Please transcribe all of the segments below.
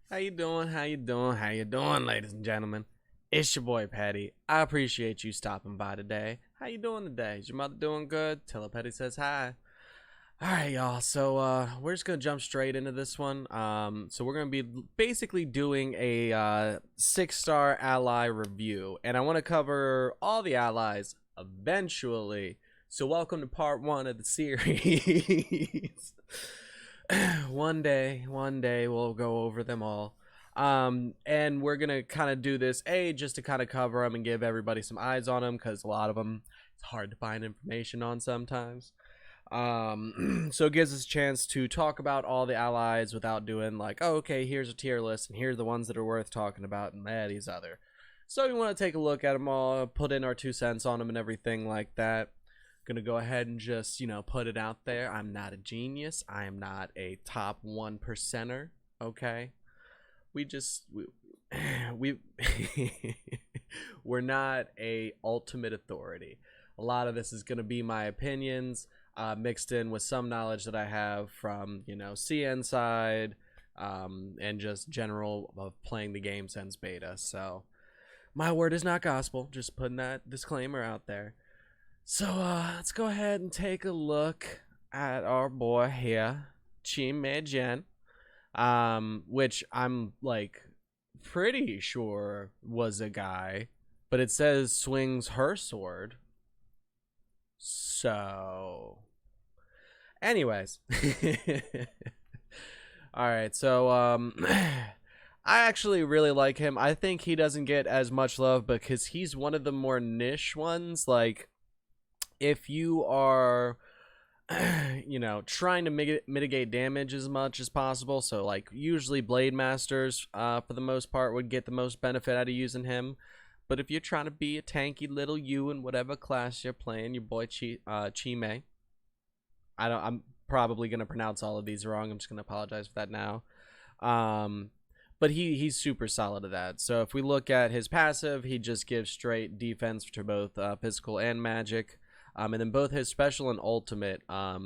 How you doing? How you doing? How you doing, ladies and gentlemen? It's your boy Petty. I appreciate you stopping by today. How you doing today? Is your mother doing good? Tell her Petty says hi. All right, y'all. So we're just gonna jump straight into this one. So we're gonna be basically doing a 6-star ally review, and I want to cover all the allies eventually. So welcome to part one of the series. One day we'll go over them all. And we're gonna kind of do this just to kind of cover them and give everybody some eyes on them, because a lot of them it's hard to find information on sometimes. So it gives us a chance to talk about all the allies without doing like, oh, okay, here's a tier list and here's the ones that are worth talking about and these other. So we want to take a look at them all, put in our 2 cents on them and everything like that. Gonna go ahead and just put it out there. I'm not a genius. I am not a top 1%er. Okay, we just we we're not a ultimate authority. A lot of this is gonna be my opinions, mixed in with some knowledge that I have from CN side, and just general of playing the game since beta. So my word is not gospel. Just putting that disclaimer out there. So let's go ahead and take a look at our boy here, Qisay, which I'm like pretty sure was a guy, but it says swings her sword. So, anyways, all right. So I actually really like him. I think he doesn't get as much love because he's one of the more niche ones. Like, if you are trying to mitigate damage as much as possible, so like usually blade masters for the most part would get the most benefit out of using him. But if you're trying to be a tanky little you in whatever class you're playing, your boy Qisay, I'm probably gonna pronounce all of these wrong. I'm just gonna apologize for that now. But he's super solid at that. So if we look at his passive, he just gives straight defense to both physical and magic. And then both his special and ultimate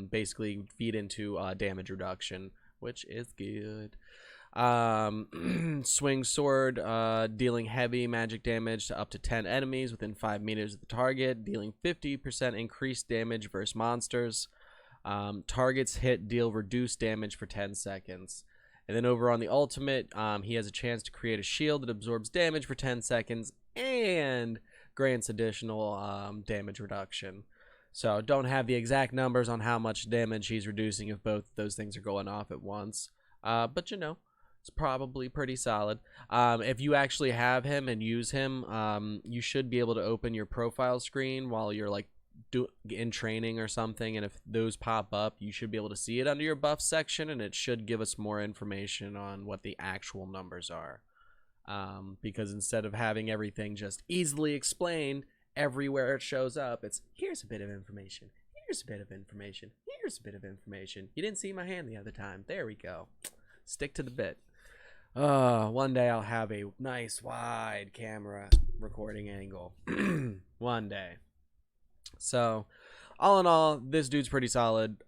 basically feed into damage reduction, which is good. Swing sword, dealing heavy magic damage to up to 10 enemies within 5 meters of the target, dealing 50% increased damage versus monsters. Targets hit deal reduced damage for 10 seconds. And then over on the ultimate, he has a chance to create a shield that absorbs damage for 10 seconds and grants additional damage reduction. So don't have the exact numbers on how much damage he's reducing if both those things are going off at once. But it's probably pretty solid. If you actually have him and use him, you should be able to open your profile screen while you're like in training or something, and if those pop up, you should be able to see it under your buff section, and it should give us more information on what the actual numbers are. Because instead of having everything just easily explained everywhere it shows up, it's here's a bit of information, here's a bit of information, here's a bit of information. You didn't see my hand the other time. There we go. Stick to the bit. One day I'll have a nice wide camera recording angle. One day. So all in all, this dude's pretty solid.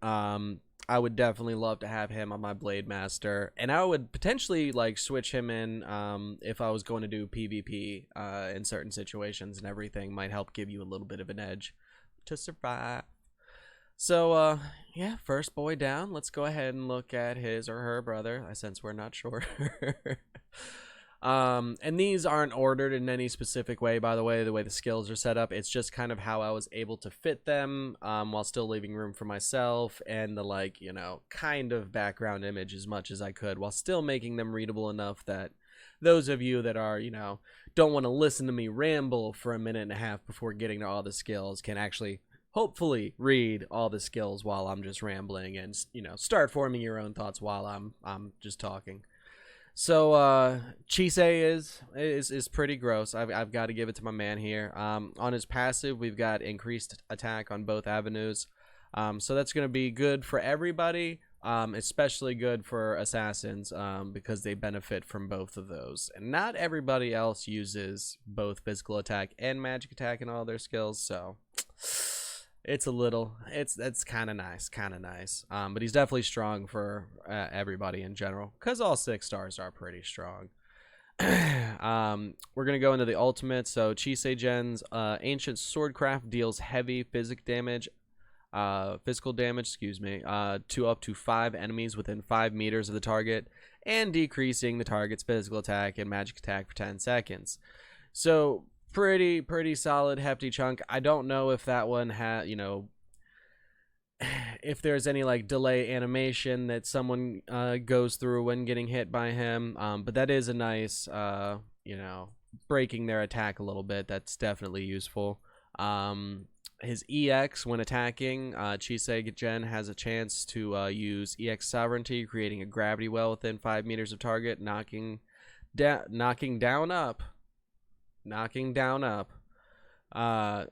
I would definitely love to have him on my Blade Master, and I would potentially like switch him in if I was going to do PvP in certain situations, and everything might help give you a little bit of an edge to survive. So yeah, first boy down. Let's go ahead and look at his or her brother. I sense we're not sure. And these aren't ordered in any specific way, by the way the skills are set up. It's just kind of how I was able to fit them while still leaving room for myself and the like, kind of background image as much as I could, while still making them readable enough that those of you that are, don't want to listen to me ramble for a minute and a half before getting to all the skills can actually hopefully read all the skills while I'm just rambling, and start forming your own thoughts while I'm just talking. So Qisay is pretty gross. I've got to give it to my man here. On his passive, we've got increased attack on both avenues. So that's going to be good for everybody, especially good for assassins, because they benefit from both of those. And not everybody else uses both physical attack and magic attack in all their skills. So It's a little, it's kind of nice, kind of nice. But he's definitely strong for everybody in general, because all 6 stars are pretty strong. We're gonna go into the ultimate. So Qisay Gen's ancient swordcraft deals heavy physical damage, excuse me, to up to 5 enemies within 5 meters of the target, and decreasing the target's physical attack and magic attack for 10 seconds. So pretty solid, hefty chunk. I don't know if that one had, if there's any like delay animation that someone goes through when getting hit by him, but that is a nice, breaking their attack a little bit. That's definitely useful. His EX when attacking, Qisay Gen has a chance to use EX Sovereignty, creating a gravity well within 5 meters of target, knocking down up, knocking down up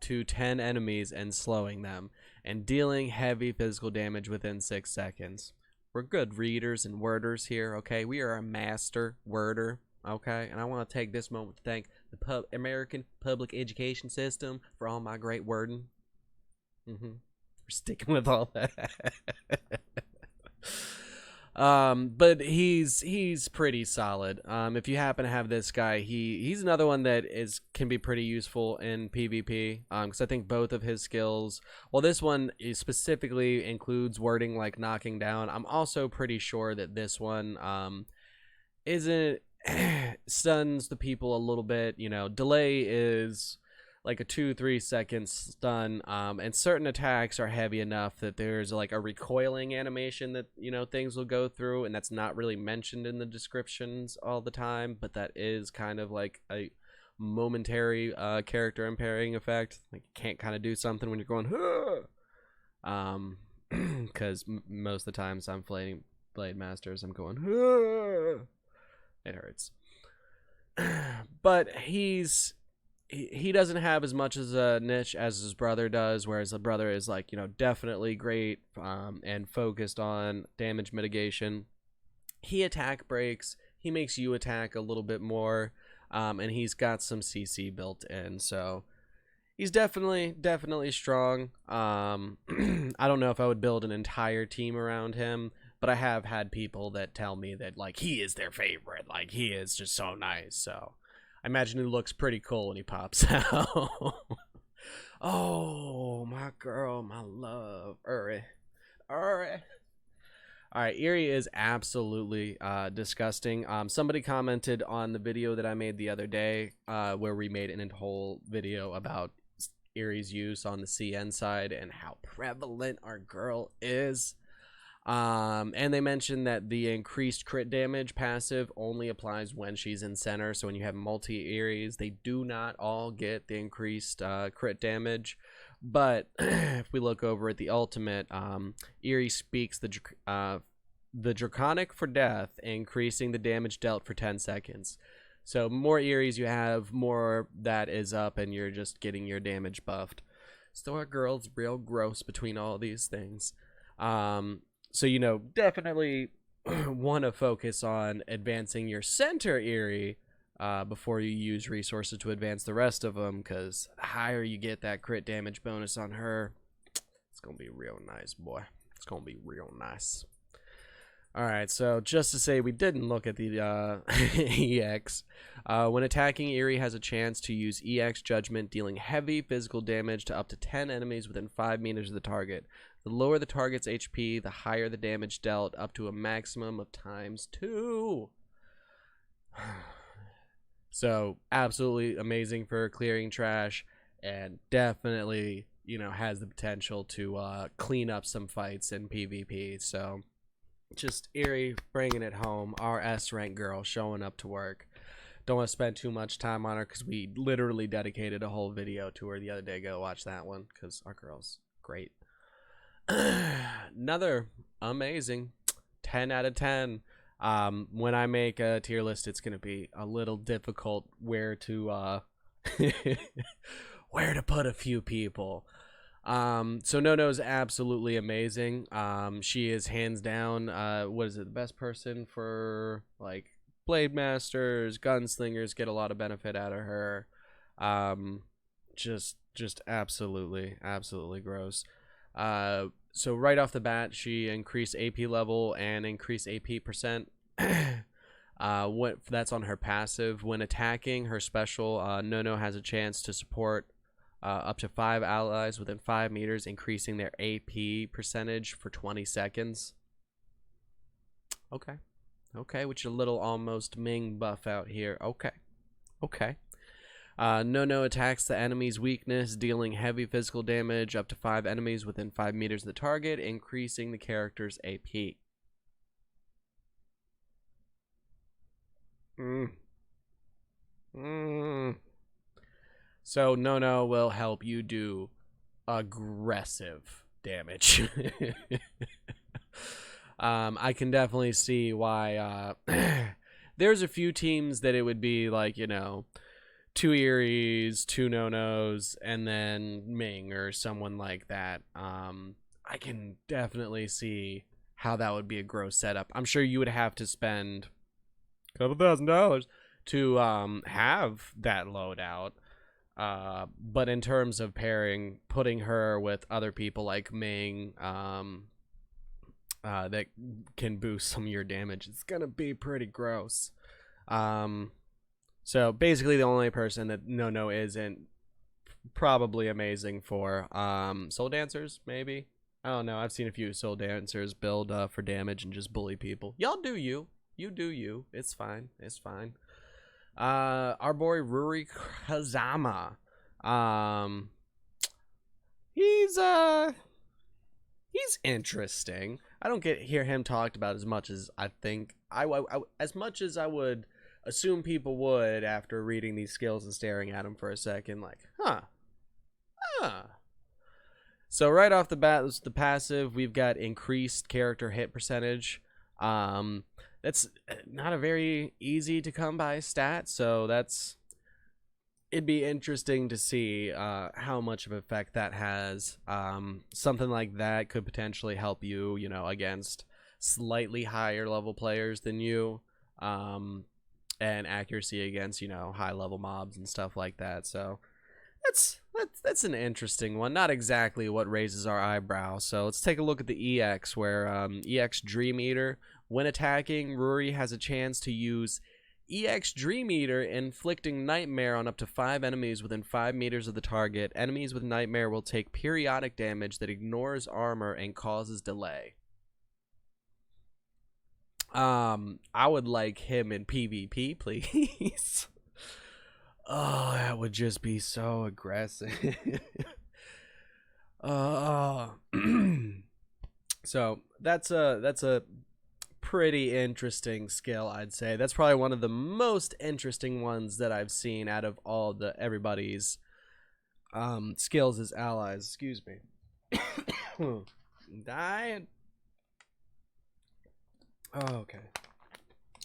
to 10 enemies and slowing them, and dealing heavy physical damage within 6 seconds. We're good readers and worders here, okay? We are a master worder, okay? And I want to take this moment to thank the American public education system for all my great wording. We're sticking with all that. But he's pretty solid. If you happen to have this guy, he's another one that can be pretty useful in PvP. Because I think both of his skills, well, this one specifically includes wording like knocking down. I'm also pretty sure that this one isn't stuns the people a little bit. Delay is like a 2-3 second stun, and certain attacks are heavy enough that there's like a recoiling animation that things will go through, and that's not really mentioned in the descriptions all the time, but that is kind of like a momentary character impairing effect. Like you can't kind of do something when you're going because most of the times I'm playing Blade Masters, I'm going it hurts. But he doesn't have as much as a niche as his brother does, whereas the brother is like, definitely great and focused on damage mitigation. He attack breaks, he makes you attack a little bit more, and he's got some CC built in, so he's definitely strong. I don't know if I would build an entire team around him, but I have had people that tell me that like he is their favorite, like he is just so nice, so I imagine he looks pretty cool when he pops out. Oh, my girl, my love, Erii. All right, Erii is absolutely disgusting. Somebody commented on the video that I made the other day, where we made a whole video about Erie's use on the CN side and how prevalent our girl is. And they mentioned that the increased crit damage passive only applies when she's in center. So when you have multi-Eries, they do not all get the increased crit damage. But if we look over at the ultimate, Erii speaks the Draconic for death, increasing the damage dealt for 10 seconds. So more Eries you have, more that is up, and you're just getting your damage buffed. So our girl's real gross between all these things. So, definitely want to focus on advancing your center Erii before you use resources to advance the rest of them, because the higher you get that crit damage bonus on her, it's going to be real nice, boy. It's going to be real nice. All right, so just to say we didn't look at the EX. When attacking, Erii has a chance to use EX Judgment, dealing heavy physical damage to up to 10 enemies within 5 meters of the target. The lower the target's HP, the higher the damage dealt, up to a maximum of ×2. So, absolutely amazing for clearing trash, and definitely, has the potential to clean up some fights in PvP. So, just Erii bringing it home. Our S-rank girl showing up to work. Don't want to spend too much time on her because we literally dedicated a whole video to her the other day. Go watch that one because our girl's great. Another amazing 10 out of 10. When I make a tier list, it's gonna be a little difficult where to where to put a few people. So Nono's absolutely amazing. She is hands down what is it, the best person for like Blade Masters, gunslingers get a lot of benefit out of her. Just Just absolutely gross. So right off the bat, she increased AP level and increased AP percent. What that's on her passive. When attacking, her special Nono has a chance to support up to 5 allies within 5 meters, increasing their AP percentage for 20 seconds. Okay. Okay, with your little almost Ming buff out here. Okay. Okay. Nono attacks the enemy's weakness, dealing heavy physical damage up to 5 enemies within 5 meters of the target, increasing the character's AP. So Nono will help you do aggressive damage. I can definitely see why there's a few teams that it would be like, you know, 2 Eries, 2 Nonos, and then Ming or someone like that. I can definitely see how that would be a gross setup. I'm sure you would have to spend a couple $1,000 to have that loadout. But in terms of pairing, putting her with other people like Ming, that can boost some of your damage, it's gonna be pretty gross. So basically the only person that Nono isn't probably amazing for, Soul Dancers, maybe? I don't know. I've seen a few Soul Dancers build for damage and just bully people. Y'all do you. You do you. It's fine. It's fine. Our boy Rui Kazama. He's interesting. I don't hear him talked about as much as I think as much as I would assume people would after reading these skills and staring at them for a second, like, huh. So right off the bat, the passive, we've got increased character hit percentage. That's not a very easy to come by stat, so it'd be interesting to see how much of an effect that has. Something like that could potentially help you, you know, against slightly higher level players than you, and accuracy against, you know, high level mobs and stuff like that. So that's an interesting one. Not exactly what raises our eyebrow. So let's take a look at the EX, where EX Dream Eater. When attacking, Ruri has a chance to use EX Dream Eater, inflicting Nightmare on up to 5 enemies within 5 meters of the target. Enemies with Nightmare will take periodic damage that ignores armor and causes delay. I would like him in PvP, please. Oh, that would just be so aggressive. So that's a pretty interesting skill, I'd say. That's probably one of the most interesting ones that I've seen out of all the everybody's skills as allies. Excuse me. Dying. Oh, okay.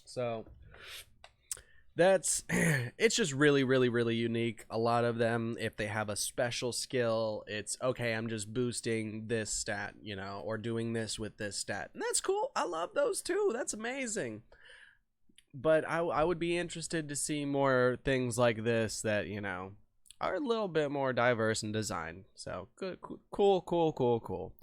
So it's just really unique. A lot of them, if they have a special skill, it's okay, I'm just boosting this stat, you know, or doing this with this stat, and that's cool. I love those too. That's amazing. But I would be interested to see more things like this that, you know, are a little bit more diverse in design. So good, cool.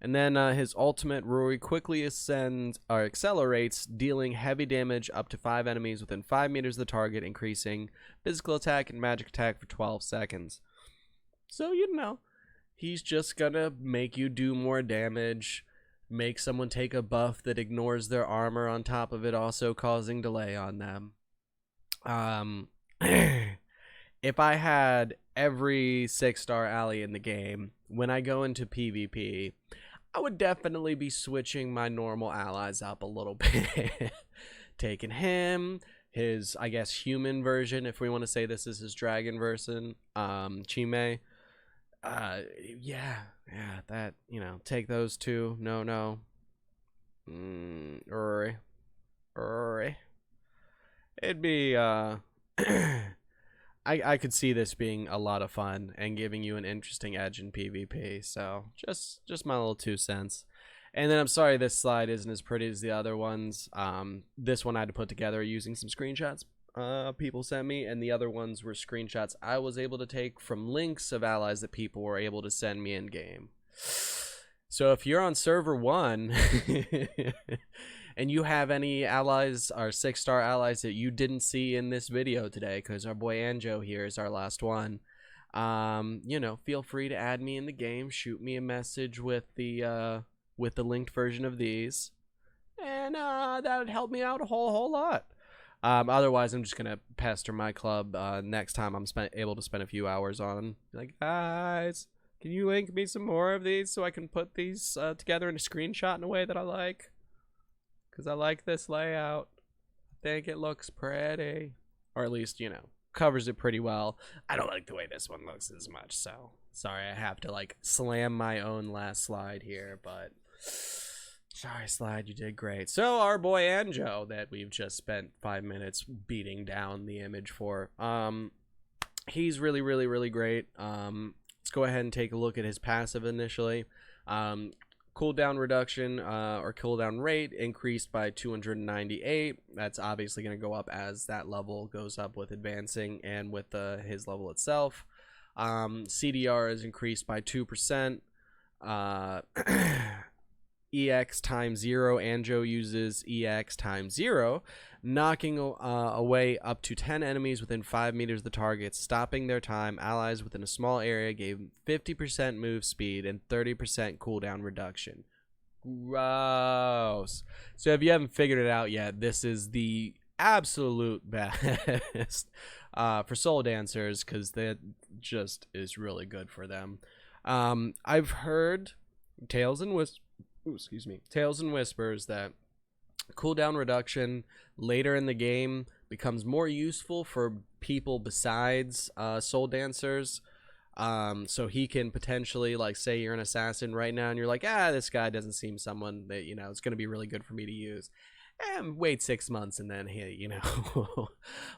And then his ultimate, Rui quickly ascends or accelerates, dealing heavy damage up to 5 enemies within 5 meters of the target, increasing physical attack and magic attack for 12 seconds. So, you know, he's just gonna make you do more damage, make someone take a buff that ignores their armor on top of it, also causing delay on them. If I had every 6-star ally in the game, when I go into PvP, I would definitely be switching my normal allies up a little bit. Taking him, his, I guess, human version, if we want to say this is his dragon version, Qisay. Yeah, that, you know, take those two. No. Erii. It'd be, I could see this being a lot of fun and giving you an interesting edge in PvP. So just my little 2 cents. And then I'm sorry this slide isn't as pretty as the other ones. This one I had to put together using some screenshots. people sent me, and the other ones were screenshots I was able to take from links of allies that people were able to send me in game. So if you're on server 1 and you have any allies or 6-star allies that you didn't see in this video today, because our boy Anjou here is our last one, you know, feel free to add me in the game, shoot me a message with the linked version of these, and that would help me out a whole lot. Otherwise, I'm just gonna pester my club next time I'm able to spend a few hours on. Like, guys, can you link me some more of these so I can put these together in a screenshot in a way that I like? Because I like this layout. I think it looks pretty, or at least, you know, covers it pretty well. I don't like the way this one looks as much, so sorry, I have to like slam my own last slide here, but sorry, slide, you did great. So our boy Anjou, that we've just spent 5 minutes beating down the image for, he's really great. Let's go ahead and take a look at his passive initially. Cooldown reduction or cooldown rate increased by 298. That's obviously going to go up as that level goes up with advancing and with his level itself. CDR is increased by 2%. EX times 0. Anjou uses EX times 0, knocking away up to 10 enemies within 5 meters of the target, stopping their time. Allies within a small area gave 50% move speed and 30% cooldown reduction. Gross. So if you haven't figured it out yet, this is the absolute best for soul dancers, because that just is really good for them. I've heard tales and whispers that cooldown reduction later in the game becomes more useful for people besides soul dancers. So he can potentially, like, say you're an assassin right now and you're like, this guy doesn't seem someone that, you know, it's going to be really good for me to use, and wait 6 months and then he, you know,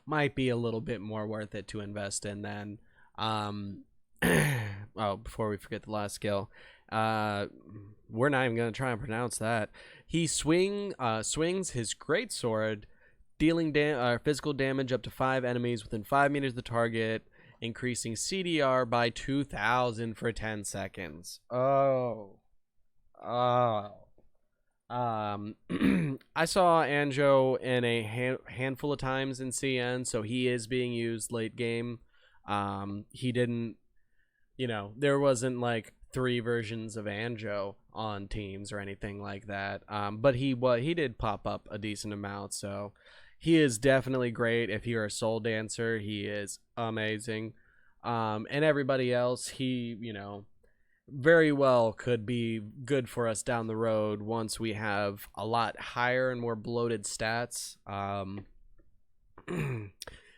might be a little bit more worth it to invest in then. Oh, before we forget the last skill, we're not even going to try and pronounce that. He swings his great sword, dealing physical damage up to 5 enemies within 5 meters of the target, increasing CDR by 2,000 for 10 seconds. I saw Anjou in a handful of times in CN, so he is being used late game. He didn't, you know, there wasn't like 3 versions of Anjou on teams or anything like that, but he did pop up a decent amount, so he is definitely great. If you're a soul dancer, he is amazing. And everybody else, he, you know, very well could be good for us down the road once we have a lot higher and more bloated stats.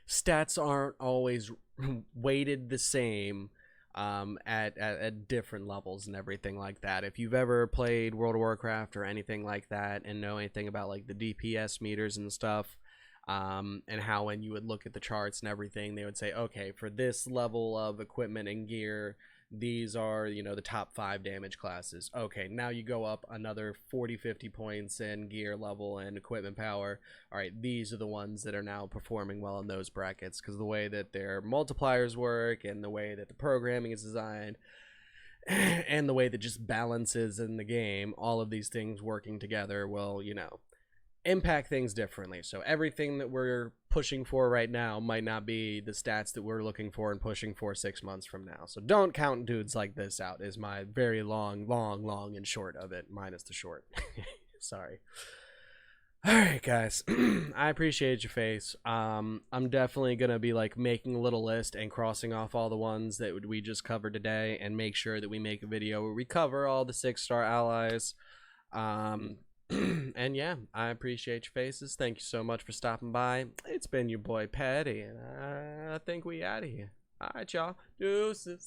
Stats aren't always weighted the same at different levels and everything like that. If you've ever played World of Warcraft or anything like that and know anything about like the DPS meters and stuff, and how when you would look at the charts and everything, they would say, okay, for this level of equipment and gear, these are, you know, the top 5 damage classes. Okay, now you go up another 40-50 points in gear level and equipment power. All right, these are the ones that are now performing well in those brackets, because the way that their multipliers work and the way that the programming is designed and the way that just balances in the game, all of these things working together will, you know, impact things differently. So everything that we're pushing for right now might not be the stats that we're looking for and pushing for 6 months from now. So don't count dudes like this out, is my very long and short of it, minus the short. Sorry. All right, guys. I appreciate your face. I'm definitely gonna be like making a little list and crossing off all the ones that we just covered today, and make sure that we make a video where we cover all the 6-star allies. And yeah, I appreciate your faces. Thank you so much for stopping by. It's been your boy Patty, and I think we out of here. All right, y'all. Deuces.